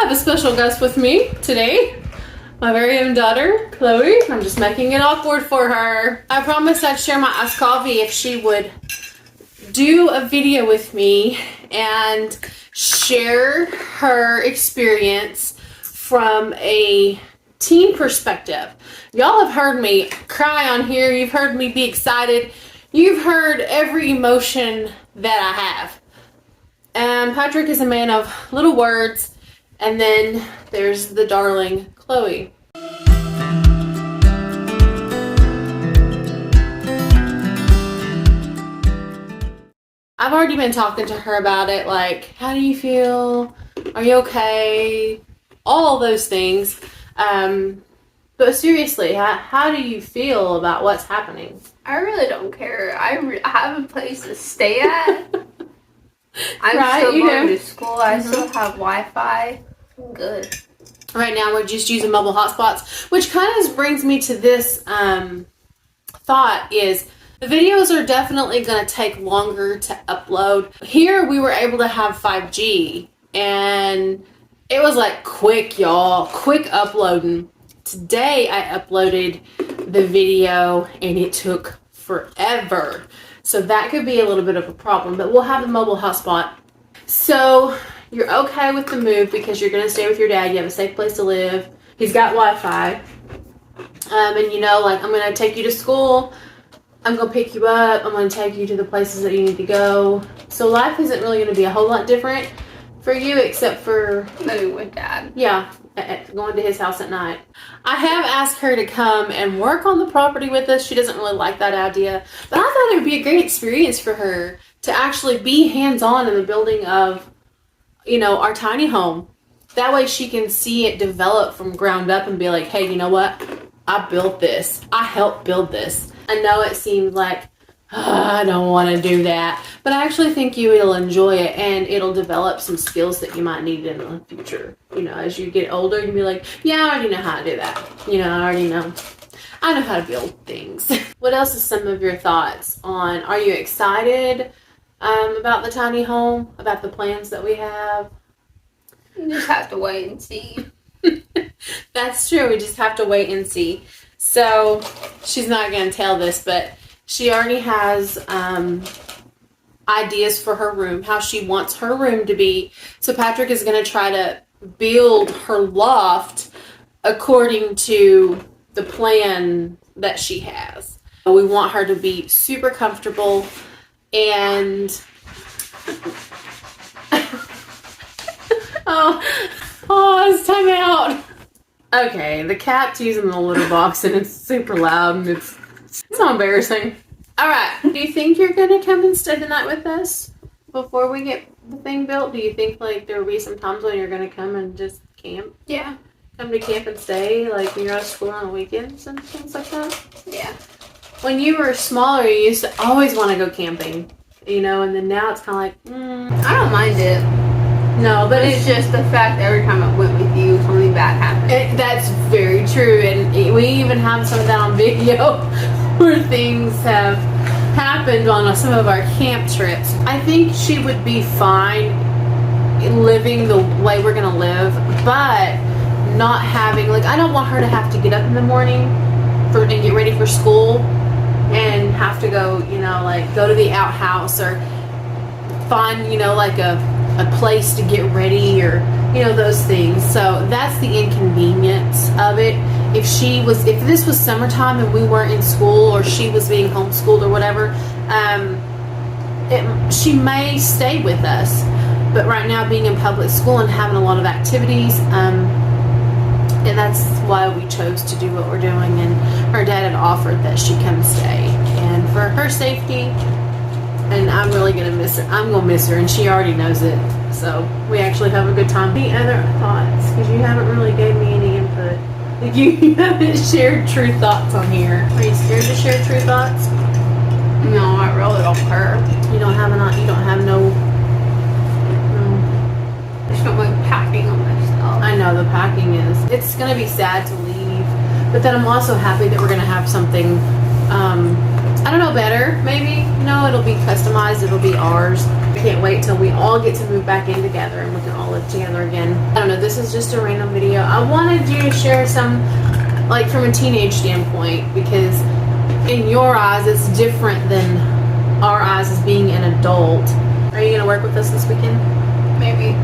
have a special guest with me today. My very own daughter, Chloe. I'm just making it awkward for her. I promised I'd share my iced coffee if she would do a video with me and share her experience from a teen perspective. Y'all have heard me cry on here. You've heard me be excited. You've heard every emotion that I have. And Patrick is a man of little words. And then there's the darling Chloe. I've already been talking to her about it, like, how do you feel? Are you okay? All those things. But seriously, how do you feel about what's happening? I really don't care. I have a place to stay at. I'm Right, still you going do. to school. I still have Wi-Fi. I'm good. Right now we're just using mobile hotspots, which kind of brings me to this thought is the videos are definitely going to take longer to upload. Here we were able to have 5G and it was like quick, y'all, quick uploading. Today I uploaded the video and it took forever. So that could be a little bit of a problem, but we'll have the mobile hotspot. So you're okay with the move because you're going to stay with your dad. You have a safe place to live. He's got Wi-Fi. And you know, like, I'm going to take you to school. I'm going to pick you up. I'm going to take you to the places that you need to go. So life isn't really going to be a whole lot different for you except for Maybe with Dad. yeah, going to his house at night. I have asked her to come and work on the property with us. She doesn't really like that idea. But I thought it would be a great experience for her to actually be hands-on in the building of, you know, our tiny home. That way she can see it develop from ground up and be like, hey, you know what? I built this. I helped build this. I know it seems like, I don't want to do that. But I actually think you will enjoy it and it'll develop some skills that you might need in the future. You know, as you get older, you'll be like, yeah, I already know how to do that. You know, I already know. I know how to build things. What else is some of your thoughts on, are you excited about the tiny home, about the plans that we have? You just have to wait and see. That's true. We just have to wait and see. So she's not going to tell this, but she already has ideas for her room, how she wants her room to be. So Patrick is going to try to build her loft according to the plan that she has. We want her to be super comfortable and it's time out. Okay, the cat's using the litter box and it's super loud and it's so embarrassing. All right, do you think you're gonna come and stay the night with us before we get the thing built? Do you think like there will be some times when you're gonna come and just camp? Yeah. Come to camp and stay, like when you're out of school on the weekends and things like that? Yeah. When you were smaller, you used to always want to go camping, you know, and then now it's kind of like, I don't mind it. no, but It's just the fact that every time I went with you, something bad happened. That's very true, and we even have some of that on video where things have happened on some of our camp trips. I think she would be fine living the way we're gonna live, but not having, like, I don't want her to have to get up in the morning and get ready for school and have to go, you know, like go to the outhouse or find, you know, like a place to get ready or, you know, those things. So that's the inconvenience of it. If this was summertime and we weren't in school or she was being homeschooled or whatever, she may stay with us. But right now, being in public school and having a lot of activities, and that's why we chose to do what we're doing. And her dad had offered that she come stay. And for her safety, and I'm really going to miss her. I'm going to miss her, and she already knows it. So we actually have a good time. Any other thoughts? Because you haven't really gave me any input. Like you haven't shared true thoughts on here. Are you scared to share true thoughts? No, I really don't care. You don't have no. I just don't like packing on my stuff. I know the packing is. It's going to be sad to leave, but then I'm also happy that we're going to have something. I don't know, better maybe. No, it'll be customized. It'll be ours. I can't wait till we all get to move back in together and we can all live together again. I don't know, this is just a random video. I wanted you to share some, like, from a teenage standpoint, because in your eyes it's different than our eyes as being an adult. Are you gonna work with us this weekend? Maybe.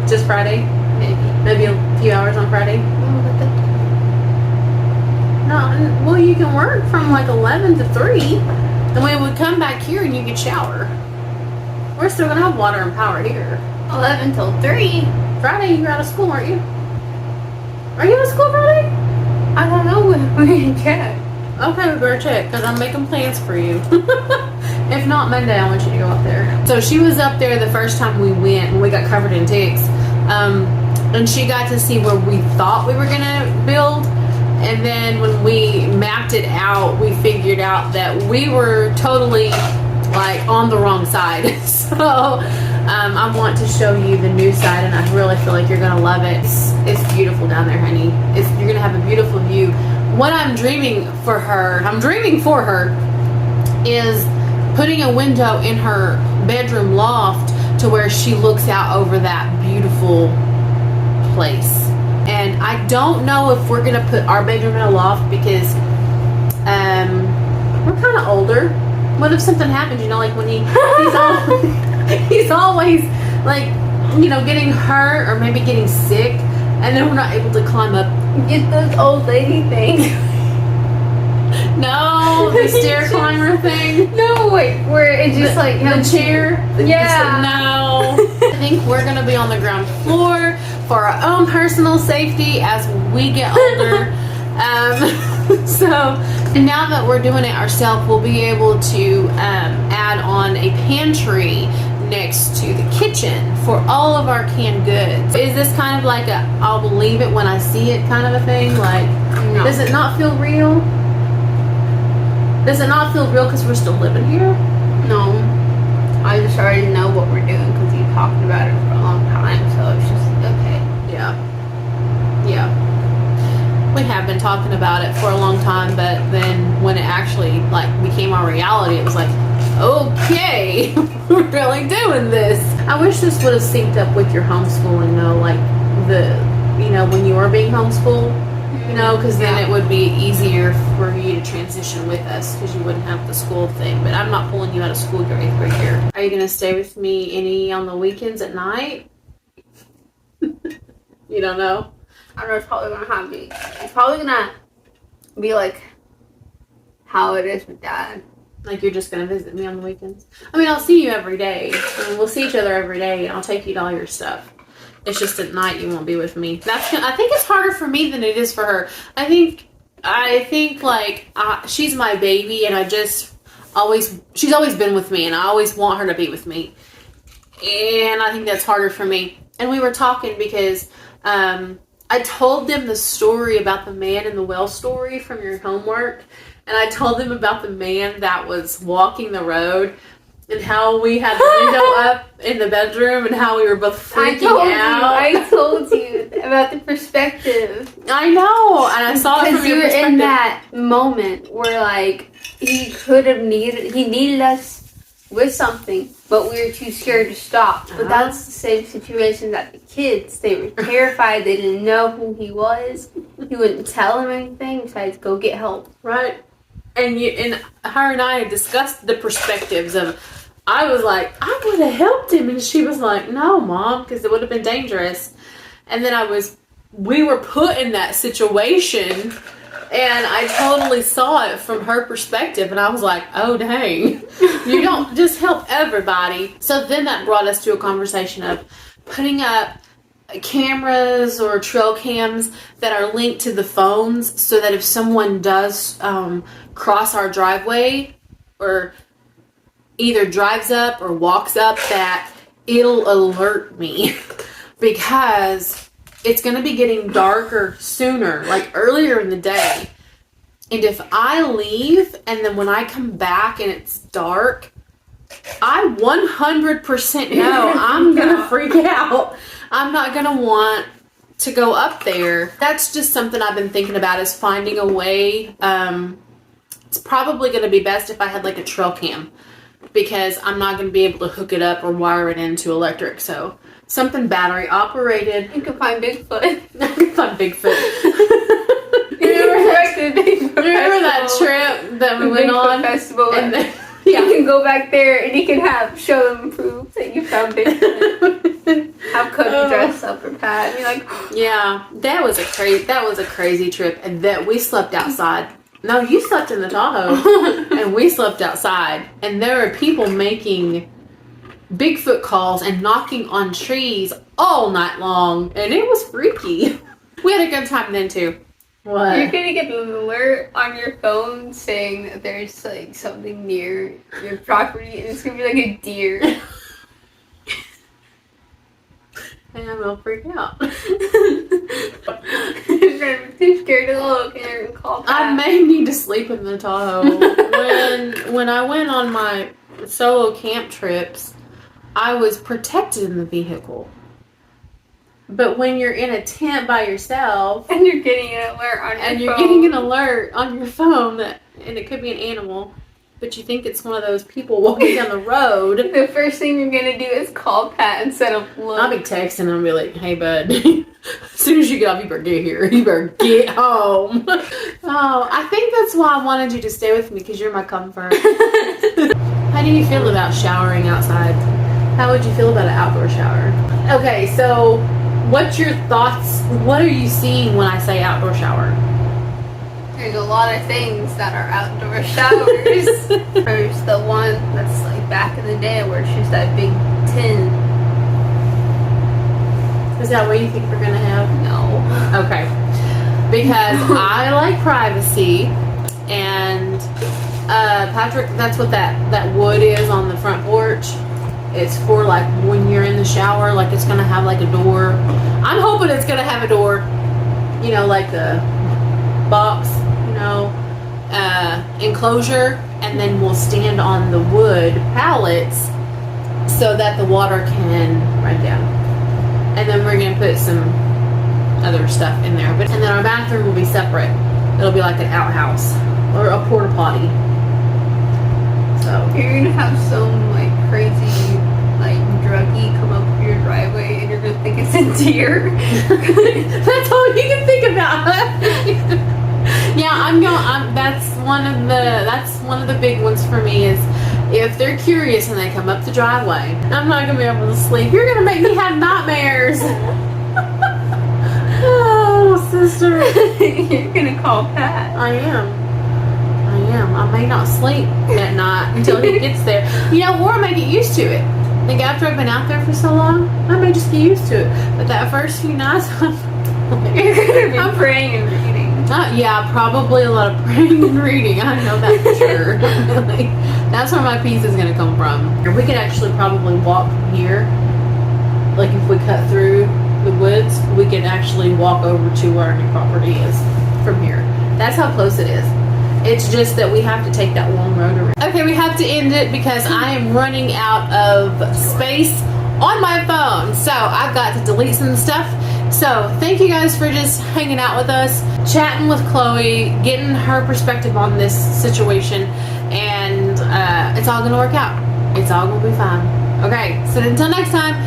Just Friday? Maybe a few hours on Friday? No, well, you can work from like 11 to 3. Then we would come back here and you could shower. We're still gonna have water and power here. 11 till 3. Friday, you're out of school, aren't you? Are you out of school Friday? I don't know. We're gonna check. Okay, we better check, because I'm making plans for you. If not Monday, I want you to go up there. So she was up there the first time we went, and we got covered in ticks. And she got to see where we thought we were gonna build. And then when we mapped it out, we figured out that we were totally like on the wrong side. So I want to show you the new side, and I really feel like you're gonna love it. It's beautiful down there, honey. You're gonna have a beautiful view. What I'm dreaming for her is putting a window in her bedroom loft to where she looks out over that beautiful place. And I don't know if we're gonna put our bedroom in a loft because we're kind of older. What if something happens? You know, like when he's always like, you know, getting hurt or maybe getting sick, and then we're not able to climb up. Get those old lady things. No, the stair climber thing. No, wait, where it's just like the chair. Yeah. No. I think we're gonna be on the ground floor for our own personal safety as we get older. So now that we're doing it ourselves, we'll be able to add on a pantry next to the kitchen for all of our canned goods. Is this kind of like a I'll believe it when I see it kind of a thing? Like, No. Does it not feel real? Does it not feel real because we're still living here? No. I just already know what we're doing because you talked about it for a long time, so it's just okay. Yeah. We have been talking about it for a long time, but then when it actually like became our reality, it was like, okay, we're really doing this. I wish this would have synced up with your homeschooling though, like when you were being homeschooled, because then it would be easier for you to transition with us because you wouldn't have the school thing. But I'm not pulling you out of school your 8th grade year. Are you going to stay with me any on the weekends at night? You don't know? I don't know, it's probably gonna it's probably gonna be like how it is with Dad. Like you're just going to visit me on the weekends? I mean, I'll see you every day. I mean, we'll see each other every day, and I'll take you to all your stuff. It's just at night you won't be with me. I think it's harder for me than it is for her. I think like she's my baby, and she's always been with me, and I always want her to be with me. And I think that's harder for me. And we were talking because I told them the story about the man in the well story from your homework. And I told them about the man that was walking the road and how we had the window up in the bedroom and how we were both freaking out. I told you about the perspective. I know. And I saw it from your perspective. In that moment where like he needed us with something, but we were too scared to stop. But that's the same situation that the kids, they were terrified. They didn't know who he was. He wouldn't tell them anything besides go get help. Right. And her and I had discussed the perspectives of, I was like, I would have helped him. And she was like, no, Mom, because it would have been dangerous. And then we were put in that situation, and I totally saw it from her perspective. And I was like, oh, dang. You don't just help everybody. So then that brought us to a conversation of putting up cameras or trail cams that are linked to the phones so that if someone does cross our driveway or either drives up or walks up, that it'll alert me because it's going to be getting darker sooner, like earlier in the day. And if I leave and then when I come back and it's dark, I 100% know I'm going to freak out. I'm not going to want to go up there. That's just something I've been thinking about, is finding a way. It's probably going to be best if I had like a trail cam because I'm not going to be able to hook it up or wire it into electric. So something battery operated. You can find Bigfoot. I can find Bigfoot. Remember that trip that we went Bigfoot on? Festival. And then, You can go back there and you can show them proof that you found Bigfoot. Have Cody dress up or Pat and be like, yeah, that was a crazy trip, and that we slept outside. No, you slept in the Tahoe, and we slept outside, and there were people making Bigfoot calls and knocking on trees all night long, and it was freaky. We had a good time then too. What? You're gonna get an alert on your phone saying that there's like something near your property, and it's gonna be like a deer. And I'm gonna freak out. You're gonna be too scared to look, and you're gonna call back. I may need to sleep in the Tahoe. When I went on my solo camp trips, I was protected in the vehicle. But when you're in a tent by yourself, and you're getting an alert on your phone. and you're getting an alert on your phone, and it could be an animal, but you think it's one of those people walking down the road. The first thing you're gonna do is call Pat instead of look. I'll be texting him and be like, hey bud, as soon as you get off, you better get here. You better get home. Oh, I think that's why I wanted you to stay with me, because you're my comfort. How do you feel about showering outside? How would you feel about an outdoor shower? Okay, so what's your thoughts? What are you seeing when I say outdoor shower? There's a lot of things that are outdoor showers. There's the one that's like back in the day where it's just that big tin. Is that what you think we're gonna have? No. Okay. Because I like privacy, and Patrick, that's what that wood is on the front porch. It's for like when you're in the shower, like it's gonna have like a door. I'm hoping it's gonna have a door, you know, like the box, you know, enclosure, and then we'll stand on the wood pallets so that the water can run down. And then we're gonna put some other stuff in there. And then our bathroom will be separate. It'll be like an outhouse or a porta potty. So You're gonna have some like crazy like druggie come up your driveway and you're gonna think it's a deer. that's all you can think about. Yeah, that's one of the big ones for me is if they're curious and they come up the driveway, I'm not gonna be able to sleep. You're gonna make me have nightmares. Oh, sister. You're gonna call Pat. I am. I may not sleep that night until he gets there. You know, or I may get used to it. I think after I've been out there for so long, I may just get used to it. But that first few nights, You're gonna be praying and reading. Yeah, probably a lot of praying and reading. I know that for sure. Like, that's where my peace is going to come from. And we could actually probably walk from here. Like if we cut through the woods, we could actually walk over to where our new property is from here. That's how close it is. It's just that we have to take that long road around. Okay, we have to end it because I am running out of space on my phone. So I've got to delete some stuff. So thank you guys for just hanging out with us, chatting with Chloe, getting her perspective on this situation, and it's all gonna work out. It's all gonna be fine. Okay, so until next time,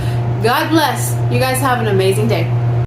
God bless. You guys have an amazing day.